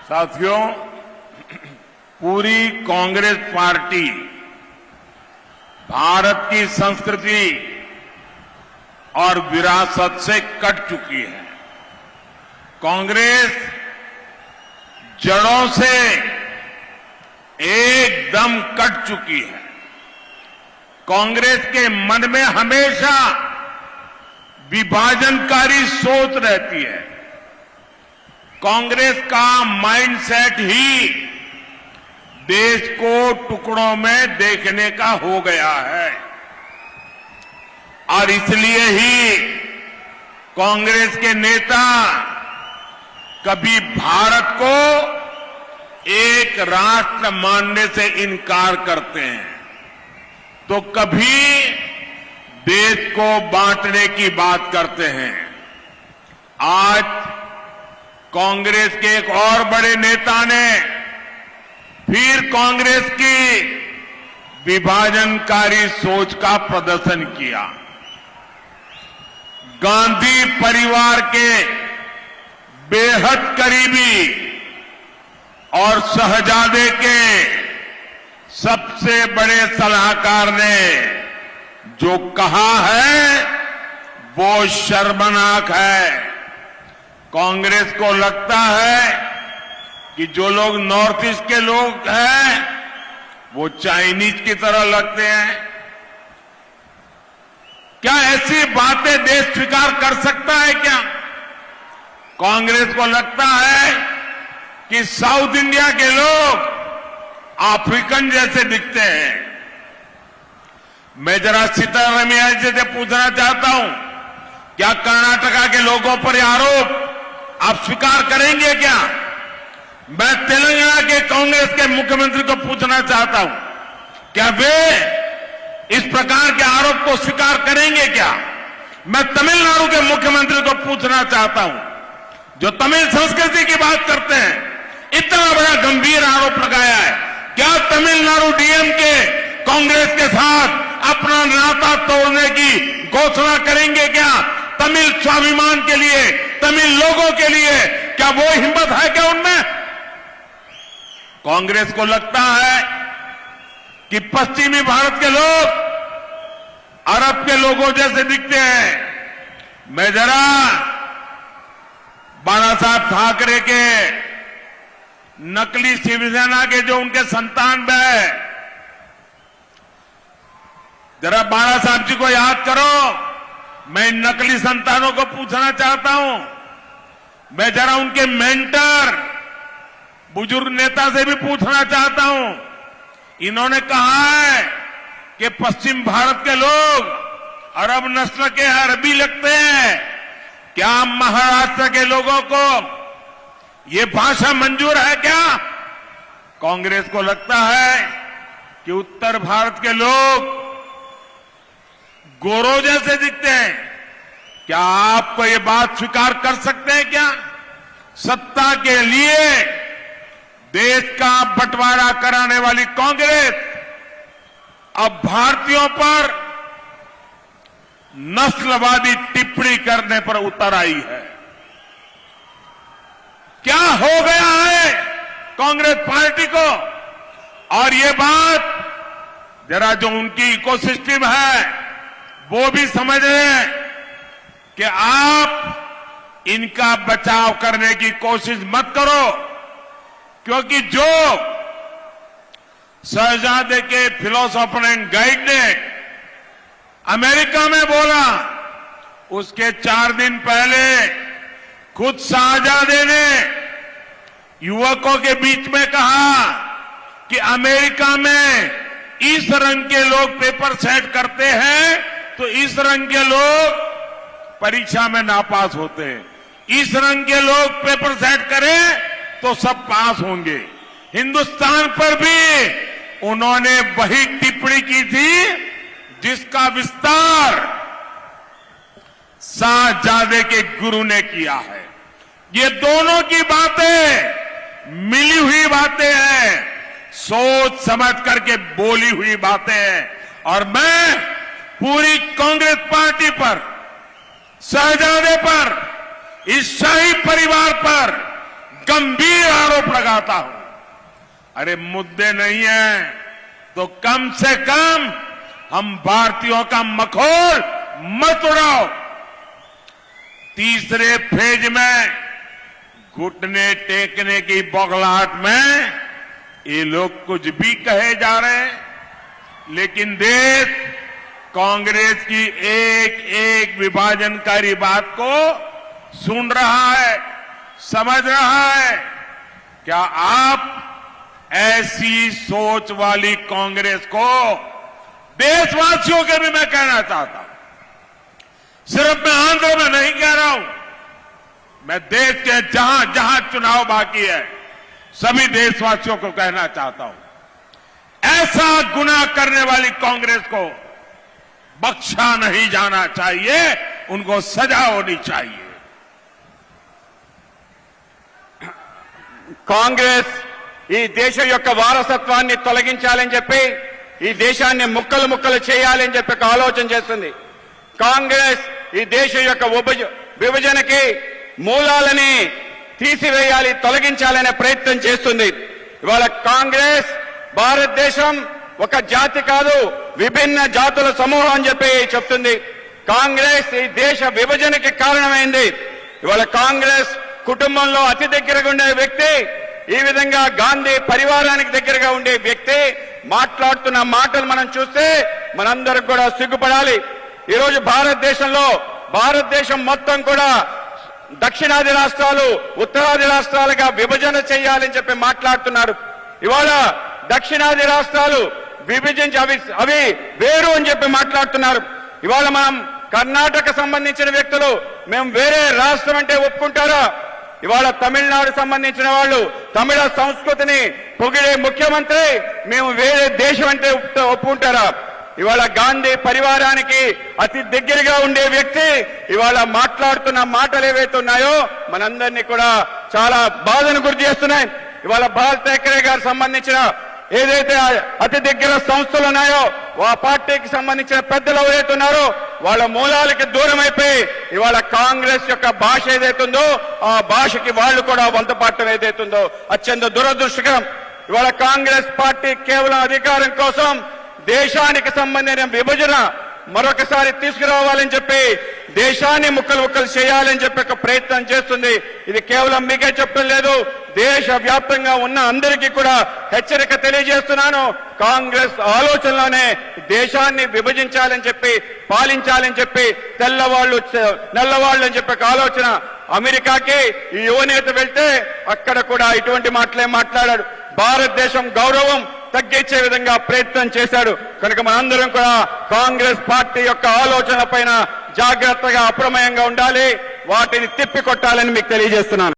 साथियों, पूरी कांग्रेस पार्टी भारत की संस्कृति और विरासत से कट चुकी है। कांग्रेस जड़ों से एकदम कट चुकी है। कांग्रेस के मन में हमेशा विभाजनकारी सोच रहती है। कांग्रेस का माइंडसेट ही देश को टुकड़ों में देखने का हो गया है और इसलिए ही कांग्रेस के नेता कभी भारत को एक राष्ट्र मानने से इनकार करते हैं तो कभी देश को बांटने की बात करते हैं। आज कांग्रेस के एक और बड़े नेता ने फिर कांग्रेस की विभाजनकारी सोच का प्रदर्शन किया। गांधी परिवार के बेहद करीबी और शहजादे के सबसे बड़े सलाहकार ने जो कहा है वो शर्मनाक है। कांग्रेस को लगता है कि जो लोग नॉर्थ ईस्ट के लोग हैं वो चाइनीज की तरह लगते हैं। क्या ऐसी बातें देश स्वीकार कर सकता है क्या? कांग्रेस को लगता है कि साउथ इंडिया के लोग अफ्रीकन जैसे दिखते हैं। मैं जरा सीतारमैया जी से पूछना चाहता हूं, क्या कर्नाटका के लोगों पर आरोप आप स्वीकार करेंगे क्या? मैं तेलंगाना के कांग्रेस के मुख्यमंत्री को पूछना चाहता हूं, क्या वे इस प्रकार के आरोप को स्वीकार करेंगे क्या? मैं तमिलनाडु के मुख्यमंत्री को पूछना चाहता हूं, जो तमिल संस्कृति की बात करते हैं, इतना बड़ा गंभीर आरोप लगाया है, क्या तमिलनाडु डीएमके कांग्रेस के साथ अपना नाता तोड़ने की घोषणा करेंगे क्या? तमिल स्वाभिमान के लिए, तमिल लोगों के लिए क्या वो हिम्मत है क्या उनमें? कांग्रेस को लगता है कि पश्चिमी भारत के लोग अरब के लोगों जैसे दिखते हैं। मैं जरा बाला साहब ठाकरे के नकली शिवसेना के जो उनके संतान है, जरा बाला साहब जी को याद करो। मैं नकली संतानों को पूछना चाहता हूं, मैं जरा उनके मेंटर बुजुर्ग नेता से भी पूछना चाहता हूं। इन्होंने कहा है कि पश्चिम भारत के लोग अरब नस्ल के अरबी लगते हैं। क्या महाराष्ट्र के लोगों को ये भाषा मंजूर है क्या? कांग्रेस को लगता है कि उत्तर भारत के लोग गोरों जैसे दिखते हैं। क्या आपको ये बात स्वीकार कर सकते हैं क्या? सत्ता के लिए देश का बंटवारा कराने वाली कांग्रेस अब भारतीयों पर नस्लवादी टिप्पणी करने पर उतर आई है। क्या हो गया है कांग्रेस पार्टी को? और ये बात जरा जो उनकी इकोसिस्टम है वो भी समझ लें कि आप इनका बचाव करने की कोशिश मत करो, क्योंकि जो शहजादे के फिलोसोफर एंड गाइड ने अमेरिका में बोला, उसके 4 दिन पहले खुद शहजादे ने युवकों के बीच में कहा कि अमेरिका में इस रंग के लोग पेपर सेट करते हैं तो इस रंग के लोग परीक्षा में नापास होते हैं, इस रंग के लोग पेपर सेट करें तो सब पास होंगे। हिंदुस्तान पर भी उन्होंने वही टिप्पणी की थी जिसका विस्तार शहजादे के गुरु ने किया है। ये दोनों की बातें मिली हुई बातें हैं, सोच समझ करके बोली हुई बातें हैं। और मैं पूरी कांग्रेस पार्टी पर, शहजादे पर, इस शाही परिवार पर गंभीर आरोप लगाता हूं। अरे मुद्दे नहीं है तो कम से कम हम भारतीयों का मखौल मत उड़ाओ। तीसरे फेज में घुटने टेकने की बौखलाहट में ये लोग कुछ भी कहे जा रहे हैं, लेकिन देश कांग्रेस की एक एक विभाजनकारी बात को सुन रहा है, समझ रहा है। क्या आप ऐसी सोच वाली कांग्रेस को देशवासियों के भी मैं कहना चाहता हूं, सिर्फ मैं आंध्र में नहीं कह रहा हूं, मैं देश के जहां जहां चुनाव बाकी है सभी देशवासियों को कहना चाहता हूं, ऐसा गुनाह करने वाली कांग्रेस को बख्शा नहीं जाना चाहिए, उनको सजा होनी चाहिए। కాంగ్రెస్ ఈ దేశం యొక్క వారసత్వాన్ని తొలగించాలని చెప్పి ఈ దేశాన్ని ముక్కలు ముక్కలు చేయాలని చెప్పి ఆలోచన చేస్తుంది. కాంగ్రెస్ ఈ దేశం యొక్క విభజనకి మూలాలని తీసివేయాలి, తొలగించాలనే ప్రయత్నం చేస్తుంది. ఇవాళ కాంగ్రెస్ భారతదేశం ఒక జాతి కాదు, విభిన్న జాతుల సమూహం అని చెప్పి చెప్తుంది. కాంగ్రెస్ ఈ దేశ విభజనకి కారణమైంది. ఇవాళ కాంగ్రెస్ కుటుంబంలో అతి దగ్గరగా ఉండే వ్యక్తి, ఈ విధంగా గాంధీ పరివారానికి దగ్గరగా ఉండే వ్యక్తి మాట్లాడుతున్న మాటలు మనం చూస్తే మనందరం కూడా సిగ్గుపడాలి. ఈరోజు భారతదేశం మొత్తం కూడా దక్షిణాది రాష్ట్రాలు ఉత్తరాది రాష్ట్రాలుగా విభజన చేయాలని చెప్పి మాట్లాడుతున్నారు. ఇవాళ దక్షిణాది రాష్ట్రాలు విభజించి అవి వేరు అని చెప్పి మాట్లాడుతున్నారు. ఇవాళ మనం కర్ణాటక సంబంధించిన వ్యక్తులు మేము వేరే రాష్ట్రం అంటే ఒప్పుకుంటారా? ఇవాళ తమిళనాడు సంబంధించిన వాళ్ళు తమిళ సంస్కృతిని పొగిడే ముఖ్యమంత్రి మేము వేరే దేశం అంటే ఒప్పుకుంటారా? ఇవాళ గాంధీ పరివారానికి అతి దగ్గరగా ఉండే వ్యక్తి ఇవాళ మాట్లాడుతున్న మాటలు ఏవైతే ఉన్నాయో మనందరినీ కూడా చాలా బాధను గురి చేస్తున్నాయి. ఇవాళ బాల్ ఠాకరే గారు సంబంధించిన ఏదైతే అతి దగ్గర సంస్థలు ఉన్నాయో ఆ పార్టీకి సంబంధించిన పెద్దలు ఎవరైతే ఉన్నారో వాళ్ళ మూలాలకి దూరం అయిపోయి ఇవాళ కాంగ్రెస్ యొక్క భాష ఏదైతే ఉందో ఆ భాషకి వాళ్ళు కూడా వంతపాడటం ఏదైతే ఉందో అత్యంత దురదృష్టకరం. ఇవాళ కాంగ్రెస్ పార్టీ కేవలం అధికారం కోసం దేశానికి సంబంధించిన విభజన మరొకసారి తీసుకురావాలని చెప్పి దేశాన్ని ముక్కలు చేయాలని చెప్పి ఒక ప్రయత్నం చేస్తుంది. ఇది కేవలం మీకే చెప్పడం లేదు, దేశ వ్యాప్తంగా ఉన్న అందరికీ కూడా హెచ్చరిక తెలియజేస్తున్నాను. కాంగ్రెస్ ఆలోచనలోనే దేశాన్ని విభజించాలని చెప్పి పాలించాలని చెప్పి నల్లవాళ్ళు అని చెప్పి ఆలోచన. అమెరికాకి ఈ యువనేత వెళ్తే అక్కడ కూడా ఇటువంటి మాటలే మాట్లాడాడు. భారతదేశం గౌరవం తగ్గించే విధంగా ప్రయత్నం చేశాడు. కనుక మనందరం కూడా కాంగ్రెస్ పార్టీ యొక్క ఆలోచన పైన జాగ్రత్తగా అప్రమేయంగా ఉండాలి, వాటిని తిప్పికొట్టాలని మీకు తెలియజేస్తున్నాను.